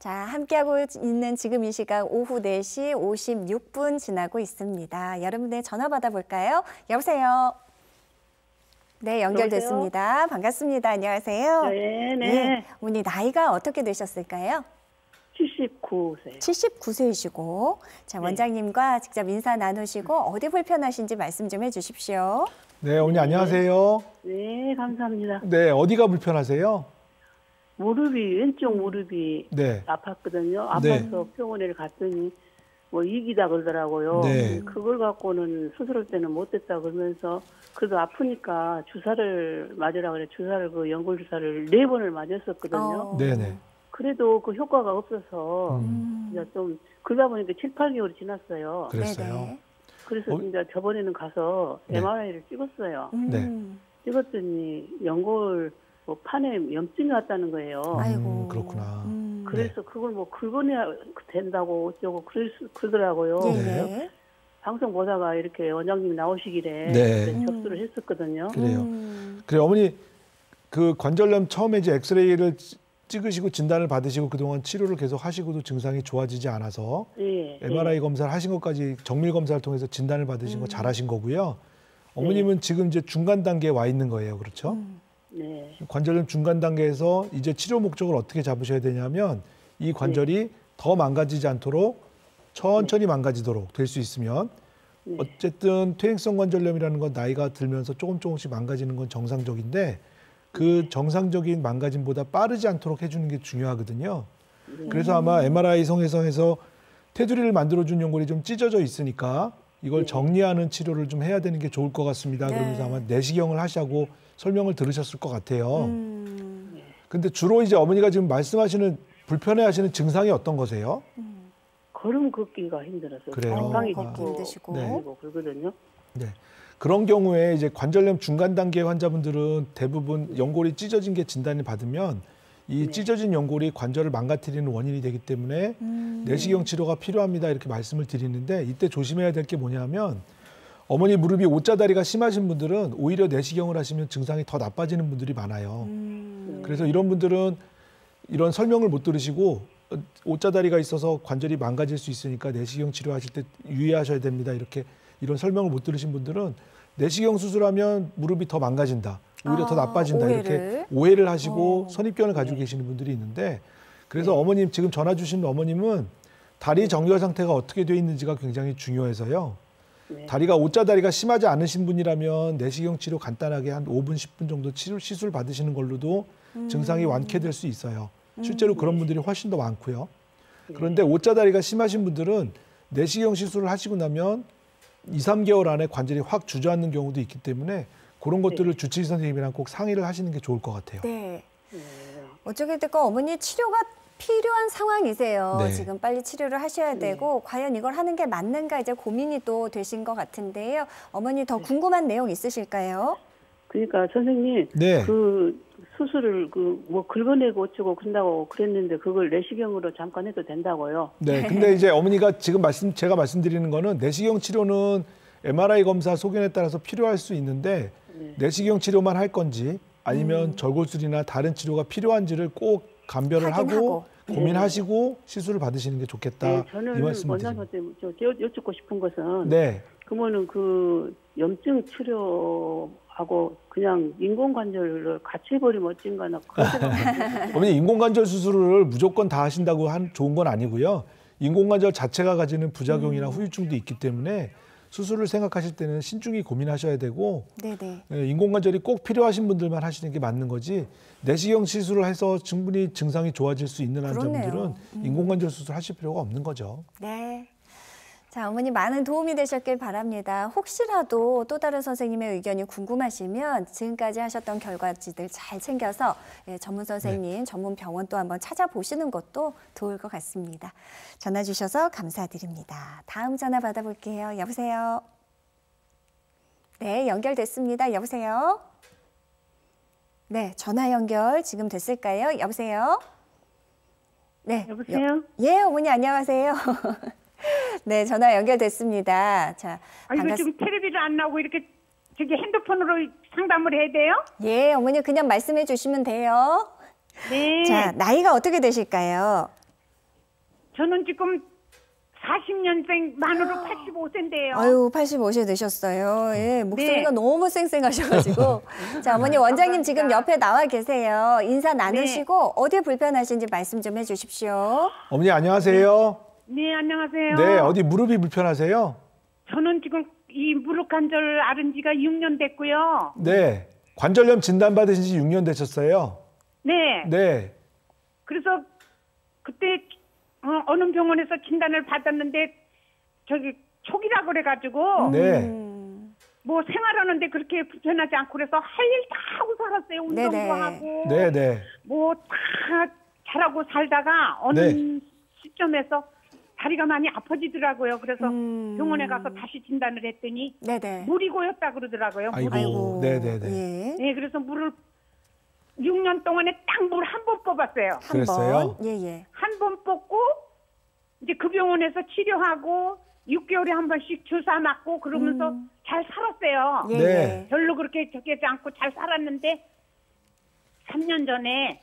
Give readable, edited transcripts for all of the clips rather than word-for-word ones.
자, 함께하고 있는 지금 이 시각 오후 4시 56분 지나고 있습니다. 여러분의 전화 받아볼까요? 여보세요? 네, 연결됐습니다. 여보세요? 반갑습니다. 안녕하세요. 네. 네, 어머니 나이가 어떻게 되셨을까요? 79세. 79세이시고, 자, 원장님과 직접 인사 나누시고 어디 불편하신지 말씀 좀 해주십시오. 네, 어머니 안녕하세요. 네, 감사합니다. 네, 어디가 불편하세요? 왼쪽 무릎이 네. 아팠거든요. 아파서 병원에 갔더니 뭐 이기다 그러더라고요. 네. 그걸 갖고는 수술할 때는 못됐다 그러면서 그래도 아프니까 주사를 맞으라 그래. 연골 주사를 4번을 맞았었거든요. 네네. 그래도 그 효과가 없어서 이제 좀 그러다 보니까 7, 8개월이 지났어요. 그랬어요. 네네. 그래서 이제 저번에는 가서 네. MRI를 찍었어요. 네. 찍었더니 연골 판에 염증이 왔다는 거예요. 아이고. 그렇구나. 그래서 그걸 뭐 긁어내야 된다고 어쩌고 그러더라고요. 네. 방송 보다가 이렇게 원장님이 나오시길래 네. 접수를 했었거든요. 그래요. 그래 어머니 그 관절염 처음에 이제 엑스레이를 찍으시고 진단을 받으시고 그동안 치료를 계속 하시고도 증상이 좋아지지 않아서 예, MRI 검사를 하신 것까지 정밀 검사를 통해서 진단을 받으신 거 잘하신 거고요. 어머님은 지금 이제 중간 단계에 와 있는 거예요. 그렇죠? 네. 관절염 중간 단계에서 이제 치료 목적을 어떻게 잡으셔야 되냐면 이 관절이 더 망가지지 않도록 천천히 망가지도록 될 수 있으면 어쨌든 퇴행성 관절염이라는 건 나이가 들면서 조금씩 망가지는 건 정상적인데 그 정상적인 망가짐보다 빠르지 않도록 해주는 게 중요하거든요. 그래서 아마 MRI 성에서 테두리를 만들어준 연골이 좀 찢어져 있으니까 이걸 정리하는 치료를 좀 해야 되는 게 좋을 것 같습니다. 그러면서 아마 내시경을 하시고 설명을 들으셨을 것 같아요. 근데 주로 이제 어머니가 지금 말씀하시는 불편해하시는 증상이 어떤 거세요? 걸음 걷기가 힘들어서 그래요? 방이 걷기 힘드시고. 그러거든요. 네. 그런 경우에 이제 관절염 중간 단계 환자분들은 대부분 연골이 찢어진 게 진단을 받으면 이 찢어진 연골이 관절을 망가뜨리는 원인이 되기 때문에 내시경 치료가 필요합니다. 이렇게 말씀을 드리는데 이때 조심해야 될 게 뭐냐면 어머니 무릎이 옷자다리가 심하신 분들은 오히려 내시경을 하시면 증상이 더 나빠지는 분들이 많아요. 그래서 이런 분들은 이런 설명을 못 들으시고 옷자다리가 있어서 관절이 망가질 수 있으니까 내시경 치료하실 때 유의하셔야 됩니다. 이런 설명을 못 들으신 분들은 내시경 수술하면 무릎이 더 망가진다. 오히려 더 나빠진다. 이렇게 오해를 하시고 선입견을 가지고 계시는 분들이 있는데 그래서 어머님 지금 전화 주신 어머님은 다리 정렬 상태가 어떻게 돼 있는지가 굉장히 중요해서요. 다리가 옷자다리가 심하지 않으신 분이라면 내시경 치료 간단하게 한 5분, 10분 정도 시술 받으시는 걸로도 증상이 완쾌될 수 있어요. 실제로 그런 분들이 훨씬 더 많고요. 그런데 옷자다리가 심하신 분들은 내시경 시술을 하시고 나면 2, 3개월 안에 관절이 확 주저앉는 경우도 있기 때문의 그런 것들을 주치의 선생님이랑 꼭 상의를 하시는 게 좋을 것 같아요. 네. 어쩌게 될까 어머니 치료가 필요한 상황이세요. 네. 지금 빨리 치료를 하셔야 되고 과연 이걸 하는 게 맞는가 이제 고민이 또 되신 것 같은데요. 어머니 더 궁금한 내용 있으실까요? 그러니까 선생님 그 수술을 뭐 긁어내고 어쩌고 그런다고 그랬는데 그걸 내시경으로 잠깐 해도 된다고요? 네. 근데 이제 어머니가 지금 제가 말씀드리는 거는 내시경 치료는 MRI 검사 소견에 따라서 필요할 수 있는데 내시경 치료만 할 건지 아니면 절골술이나 다른 치료가 필요한지를 꼭 감별을 하고 고민하시고 시술을 받으시는 게 좋겠다. 저는 이 말씀을 드립니다. 원장님한테 여쭙고 싶은 것은 그러면은 그 염증 치료하고 그냥 인공관절을 같이 해버리면 어쩐가나. 어머니 인공관절 수술을 무조건 다 하신다고 좋은 건 아니고요. 인공관절 자체가 가지는 부작용이나 후유증도 있기 때문에 수술을 생각하실 때는 신중히 고민하셔야 되고 인공관절이 꼭 필요하신 분들만 하시는 게 맞는 거지 내시경 시술을 해서 충분히 증상이 좋아질 수 있는 환자분들은 인공관절 수술 하실 필요가 없는 거죠. 네. 자, 어머니 많은 도움이 되셨길 바랍니다. 혹시라도 또 다른 선생님의 의견이 궁금하시면 지금까지 하셨던 결과지들 잘 챙겨서 전문 선생님, 전문 병원 또 한번 찾아보시는 것도 좋을 것 같습니다. 전화 주셔서 감사드립니다. 다음 전화 받아볼게요. 여보세요? 네, 연결됐습니다. 여보세요? 네, 전화 연결 지금 됐을까요? 여보세요? 네. 여보세요? 예, 어머니 안녕하세요. 네, 전화 연결됐습니다. 자, 이거 지금 텔레비전 안 나오고 이렇게 저기 핸드폰으로 상담을 해야 돼요? 예, 어머니 그냥 말씀해 주시면 돼요. 네. 자, 나이가 어떻게 되실까요? 저는 지금 40년생 만으로 85세인데요. 아유, 85세 되셨어요. 예, 목소리가 네. 너무 쌩쌩하셔가지고. 자, 어머니 원장님 지금 옆에 나와 계세요. 인사 나누시고 어디에 불편하신지 말씀 좀 해주십시오. 어머니 안녕하세요. 네, 안녕하세요. 네, 어디 무릎이 불편하세요? 저는 지금 이 무릎 관절 앓은 지가 6년 됐고요. 네. 관절염 진단 받으신 지 6년 되셨어요. 네. 네. 그래서 그때 어느 병원에서 진단을 받았는데 저기 초기라 그래가지고 네. 뭐 생활하는데 그렇게 불편하지 않고 그래서 할 일 다 하고 살았어요. 운동도 네네. 하고 네, 네. 뭐 다 잘하고 살다가 어느 네. 시점에서 다리가 많이 아파지더라고요. 그래서 병원에 가서 다시 진단을 했더니 네네. 물이 고였다 그러더라고요. 아이고. 물이. 아이고. 네, 네, 네. 예. 네, 그래서 물을 6년 동안에 딱 물 한 번 뽑았어요. 한 그랬어요? 번. 예, 예. 한 번 뽑고 이제 그 병원에서 치료하고 6개월에 한 번씩 주사 맞고 그러면서 잘 살았어요. 예, 네. 예. 별로 그렇게 적지 않고 잘 살았는데 3년 전에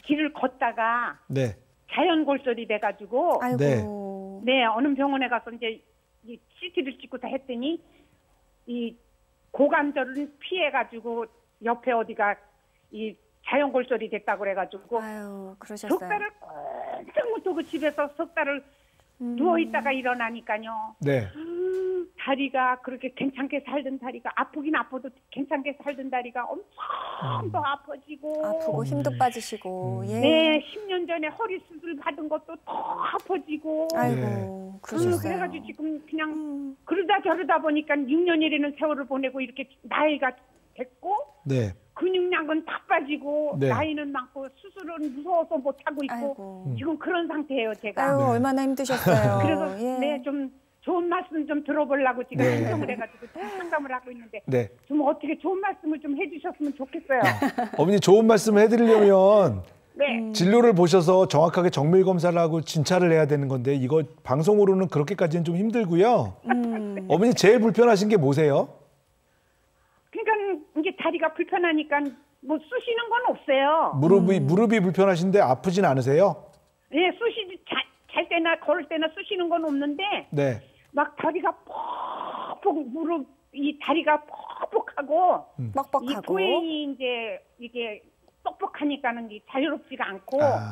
길을 걷다가 네. 자연골절이 돼가지고 아이고. 네 어느 병원에 가서 이제 이 CT를 찍고 다 했더니 이 고관절은 피해가지고 옆에 어디가 이 자연골절이 됐다고 그래가지고 아유, 그러셨어요. 석 달을 꼼짝 못하고 집에서 석 달을 누워 있다가 일어나니까요. 네. 다리가 그렇게 괜찮게 살던 다리가 아프긴 아파도 괜찮게 살던 다리가 엄청 더 아파지고. 아프고 힘도 빠지시고. 예. 네, 10년 전에 허리 수술 받은 것도 더 아파지고. 아이고, 그러셨어요. 그래가지고 지금 그냥 그러다 저러다 보니까 6년이라는 세월을 보내고 이렇게 나이가 됐고 네. 근육량은 다 빠지고 네. 나이는 많고 수술은 무서워서 못 하고 있고 아이고. 지금 그런 상태예요 제가. 아유, 네. 얼마나 힘드셨어요. 그래서 예. 네 좀 좋은 말씀 좀 들어보려고 지금 네. 신청을 해가지고 상담을 하고 있는데 네. 좀 어떻게 좋은 말씀을 좀 해주셨으면 좋겠어요. 어머니 좋은 말씀을 해드리려면 네. 진료를 보셔서 정확하게 정밀 검사를 하고 진찰을 해야 되는 건데 이거 방송으로는 그렇게까지는 좀 힘들고요. 어머니 제일 불편하신 게 뭐세요? 그러니까 이제 다리가 불편하니까 뭐 쑤시는 건 없어요. 무릎이 불편하신데 아프진 않으세요? 네, 잘 때나 걸을 때나 쑤시는 건 없는데 네. 막 다리가 퍽퍽 무릎 이 다리가 퍽퍽하고 이 뻑뻑하고. 고행이 이제 이게 뻑뻑하니까는 이 자유롭지가 않고 아,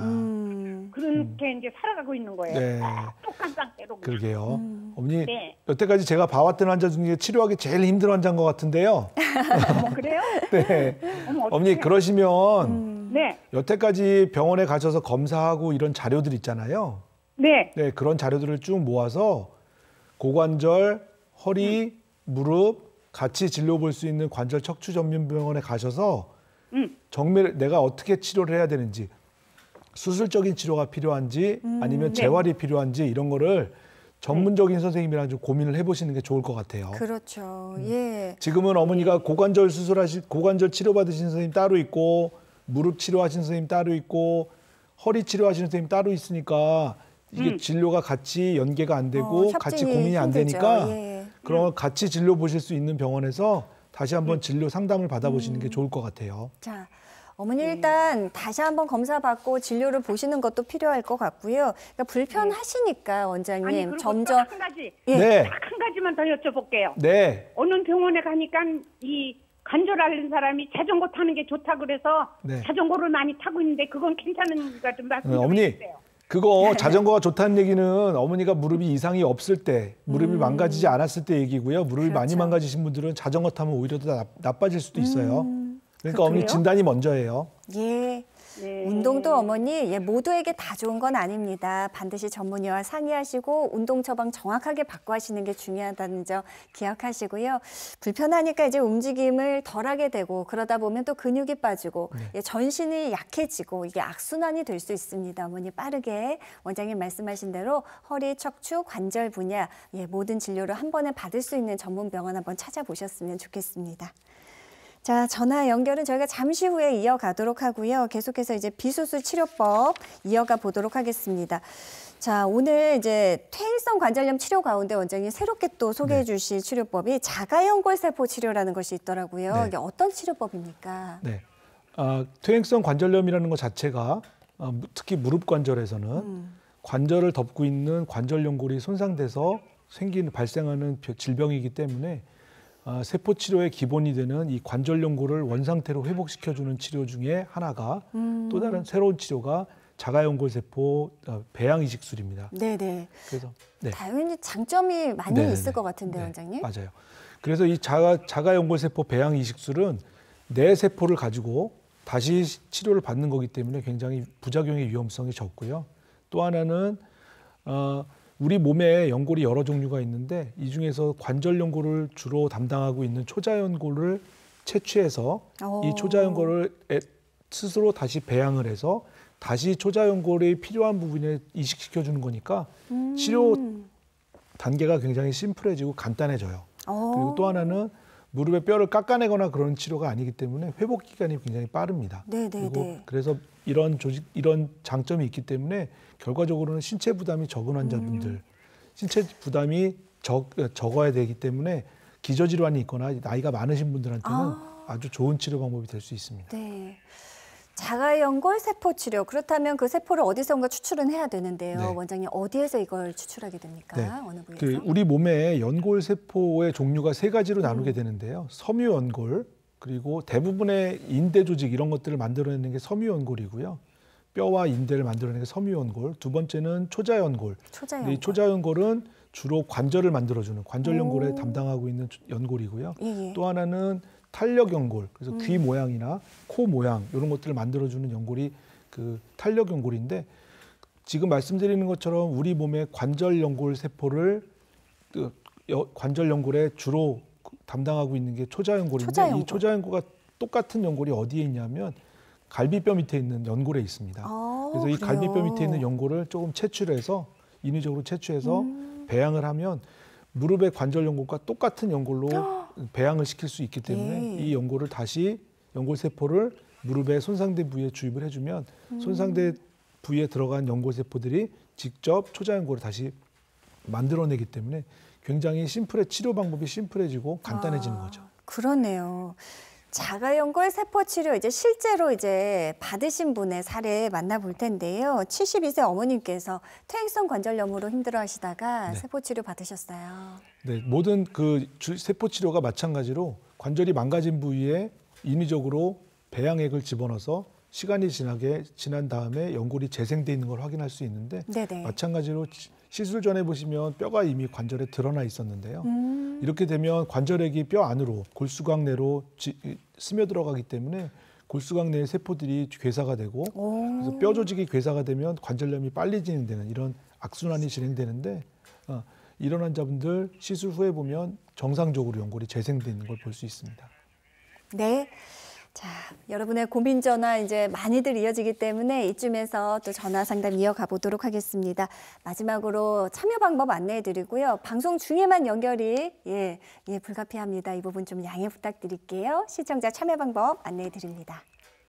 그렇게 이제 살아가고 있는 거예요. 네. 뻑뻑한 상태로. 그러게요. 어머니 네. 여태까지 제가 봐왔던 환자 중에 치료하기 제일 힘든 환자인 것 같은데요. 뭐 그래요? 네. 어머, 어머니 어떡해. 그러시면 네, 여태까지 병원에 가셔서 검사하고 이런 자료들 있잖아요. 네, 네, 그런 자료들을 쭉 모아서 고관절, 허리, 무릎 같이 진료 볼 수 있는 관절 척추 전문 병원에 가셔서 정밀 내가 어떻게 치료를 해야 되는지 수술적인 치료가 필요한지 아니면 재활이 필요한지 이런 거를 전문적인 선생님이랑 좀 고민을 해보시는 게 좋을 것 같아요. 그렇죠. 예. 지금은 어머니가 고관절 치료받으신 선생님 따로 있고 무릎 치료하신 선생님 따로 있고 허리 치료하시는 선생님 따로 있으니까 이게 진료가 같이 연계가 안 되고 같이 협진이 고민이 안 힘들죠. 되니까 예. 그럼 같이 진료 보실 수 있는 병원에서 다시 한번 진료 상담을 받아보시는 게 좋을 것 같아요. 자, 어머니 일단 다시 한번 검사받고 진료를 보시는 것도 필요할 것 같고요. 그러니까 불편하시니까 원장님 아니 그리고 점점 딱 한 가지, 예. 네, 딱 한 가지만 더 여쭤볼게요. 네, 어느 병원에 가니까 이 관절 앓는 사람이 자전거 타는 게 좋다 그래서 네. 자전거를 많이 타고 있는데 그건 괜찮은가 좀 말씀 좀 어머니 해주세요. 그거 자전거가 좋다는 얘기는 어머니가 무릎이 이상이 없을 때, 무릎이 망가지지 않았을 때 얘기고요. 무릎이 많이 그렇죠. 망가지신 분들은 자전거 타면 오히려 더 나빠질 수도 있어요. 그러니까 어머니 그래요? 진단이 먼저예요. 예. 네. 운동도 어머니 모두에게 다 좋은 건 아닙니다. 반드시 전문의와 상의하시고 운동 처방 정확하게 받고 하시는 게 중요하다는 점 기억하시고요. 불편하니까 이제 움직임을 덜하게 되고 그러다 보면 또 근육이 빠지고 전신이 약해지고 이게 악순환이 될 수 있습니다. 어머니 빠르게 원장님 말씀하신 대로 허리, 척추, 관절 분야 모든 진료를 한 번에 받을 수 있는 전문 병원 한번 찾아보셨으면 좋겠습니다. 자, 전화 연결은 저희가 잠시 후에 이어가도록 하고요. 계속해서 이제 비수술 치료법 이어가 보도록 하겠습니다. 자, 오늘 이제 퇴행성 관절염 치료 가운데 원장님 새롭게 또 소개해 주실 치료법이 자가연골세포 치료라는 것이 있더라고요. 네. 이게 어떤 치료법입니까? 네, 퇴행성 관절염이라는 것 자체가 특히 무릎 관절에서는 관절을 덮고 있는 관절 연골이 손상돼서 발생하는 질병이기 때문에 세포 치료의 기본이 되는 이 관절 연골을 원상태로 회복시켜주는 치료 중에 하나가 또 다른 새로운 치료가 자가연골세포 배양 이식술입니다. 네네. 그래서 당연히 장점이 많이 네네네. 있을 것 같은데요, 원장님. 맞아요. 그래서 이 자가연골세포 배양 이식술은 내 세포를 가지고 다시 치료를 받는 거기 때문에 굉장히 부작용의 위험성이 적고요. 또 하나는 우리 몸에 연골이 여러 종류가 있는데 이 중에서 관절 연골을 주로 담당하고 있는 초자연골을 채취해서 이 초자연골을 스스로 다시 배양을 해서 다시 초자연골이 필요한 부분에 이식시켜 주는 거니까 치료 단계가 굉장히 심플해지고 간단해져요. 그리고 또 하나는 무릎의 뼈를 깎아내거나 그런 치료가 아니기 때문에 회복 기간이 굉장히 빠릅니다. 그리고 그래서 이런 장점이 있기 때문에 결과적으로는 신체 부담이 적은 환자분들, 신체 부담이 적어야 되기 때문에 기저질환이 있거나 나이가 많으신 분들한테는 아주 좋은 치료 방법이 될 수 있습니다. 네. 자가연골 세포 치료. 그렇다면 그 세포를 어디선가 추출은 해야 되는데요. 네. 원장님, 어디에서 이걸 추출하게 됩니까? 네. 어느 부위에서? 우리 몸에 연골 세포의 종류가 세 가지로 나누게 되는데요. 섬유연골, 그리고 대부분의 인대 조직 이런 것들을 만들어내는 게 섬유연골이고요. 뼈와 인대를 만들어내는 게 섬유연골. 두 번째는 초자연골. 이 초자연골은 주로 관절을 만들어주는 관절연골에 담당하고 있는 연골이고요. 또 하나는 탄력연골, 그래서 귀 모양이나 코 모양 이런 것들을 만들어주는 연골이 그 탄력연골인데 지금 말씀드리는 것처럼 우리 몸의 관절연골 세포를 관절연골에 주로 담당하고 있는 게 초자연골인데 이 초자연골과 똑같은 연골이 어디에 있냐면 갈비뼈 밑에 있는 연골에 있습니다. 그래서 이 갈비뼈 밑에 있는 연골을 조금 채취해서 인위적으로 채취해서 배양을 하면 무릎의 관절 연골과 똑같은 연골로 배양을 시킬 수 있기 때문에 이 연골을 다시 연골 세포를 무릎의 손상된 부위에 주입을 해주면 손상된 부위에 들어간 연골 세포들이 직접 초자연골을 다시 만들어내기 때문에 굉장히 치료 방법이 심플해지고 간단해지는 거죠. 그렇네요. 자가연골 세포 치료 실제로 받으신 분의 사례 만나볼 텐데요. 72세 어머님께서 퇴행성 관절염으로 힘들어하시다가 세포 치료 받으셨어요. 네, 모든 세포 치료가 마찬가지로 관절이 망가진 부위에 인위적으로 배양액을 집어넣어서 시간이 지난 다음에 연골이 재생돼 있는 걸 확인할 수 있는데 마찬가지로 시술 전에 보시면 뼈가 이미 관절에 드러나 있었는데요. 이렇게 되면 관절액이 뼈 안으로 골수관 내로 스며들어가기 때문에 골수관 내의 세포들이 괴사가 되고 그래서 뼈 조직이 괴사가 되면 관절염이 빨리 진행되는 이런 악순환이 진행되는데 이런 환자분들 시술 후에 보면 정상적으로 연골이 재생돼 있는 걸 볼 수 있습니다. 네. 자, 여러분의 고민 전화 많이들 이어지기 때문에 이쯤에서 또 전화 상담 이어가 보도록 하겠습니다. 마지막으로 참여 방법 안내해 드리고요. 방송 중에만 연결이 불가피합니다. 이 부분 좀 양해 부탁드릴게요. 시청자 참여 방법 안내해 드립니다.